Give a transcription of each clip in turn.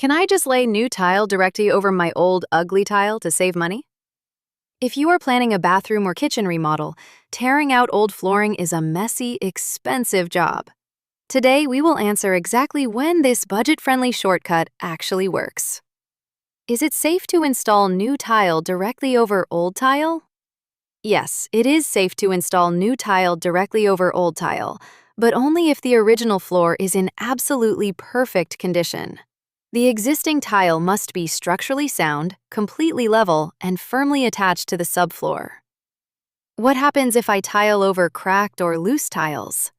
Can I just lay new tile directly over my old ugly tile to save money? If you are planning a bathroom or kitchen remodel, tearing out old flooring is a messy, expensive job. Today, we will answer exactly when this budget-friendly shortcut actually works. Is it safe to install new tile directly over old tile? Yes, it is safe to install new tile directly over old tile, but only if the original floor is in absolutely perfect condition. The existing tile must be structurally sound, completely level, and firmly attached to the subfloor. What happens if I tile over cracked or loose tiles?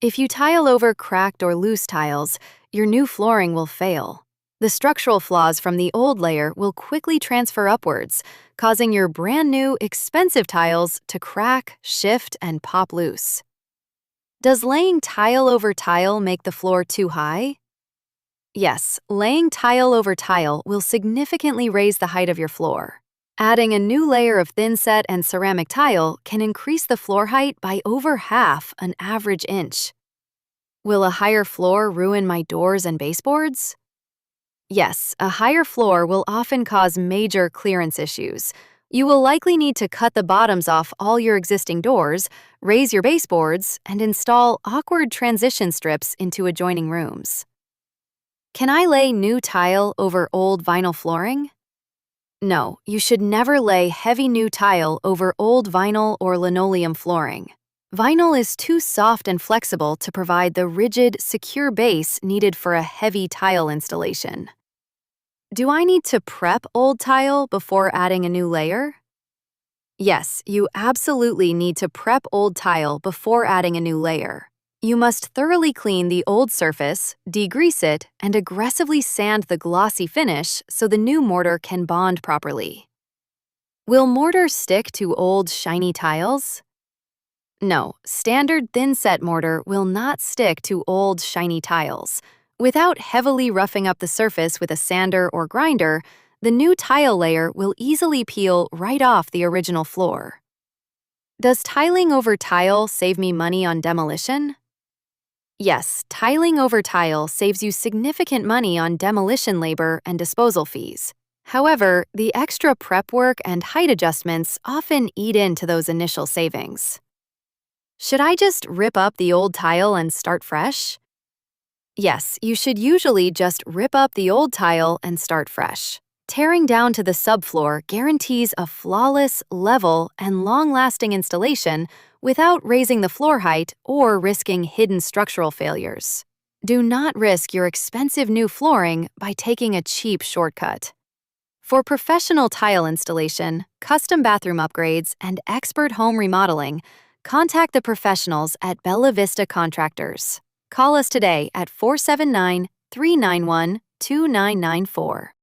If you tile over cracked or loose tiles, your new flooring will fail. The structural flaws from the old layer will quickly transfer upwards, causing your brand new, expensive tiles to crack, shift, and pop loose. Does laying tile over tile make the floor too high? Yes, laying tile over tile will significantly raise the height of your floor. Adding a new layer of thinset and ceramic tile can increase the floor height by over half an average inch. Will a higher floor ruin my doors and baseboards? Yes, a higher floor will often cause major clearance issues. You will likely need to cut the bottoms off all your existing doors, raise your baseboards, and install awkward transition strips into adjoining rooms. Can I lay new tile over old vinyl flooring? No, you should never lay heavy new tile over old vinyl or linoleum flooring. Vinyl is too soft and flexible to provide the rigid, secure base needed for a heavy tile installation. Do I need to prep old tile before adding a new layer? Yes, you absolutely need to prep old tile before adding a new layer. You must thoroughly clean the old surface, degrease it, and aggressively sand the glossy finish so the new mortar can bond properly. Will mortar stick to old shiny tiles? No, standard thinset mortar will not stick to old shiny tiles. Without heavily roughing up the surface with a sander or grinder, the new tile layer will easily peel right off the original floor. Does tiling over tile save me money on demolition? Yes, tiling over tile saves you significant money on demolition labor and disposal fees. However, the extra prep work and height adjustments often eat into those initial savings. Should I just rip up the old tile and start fresh? Yes, you should usually just rip up the old tile and start fresh. Tearing down to the subfloor guarantees a flawless, level, and long-lasting installation without raising the floor height or risking hidden structural failures. Do not risk your expensive new flooring by taking a cheap shortcut. For professional tile installation, custom bathroom upgrades, and expert home remodeling, contact the professionals at Vista Contractors. Call us today at 479-391-2994.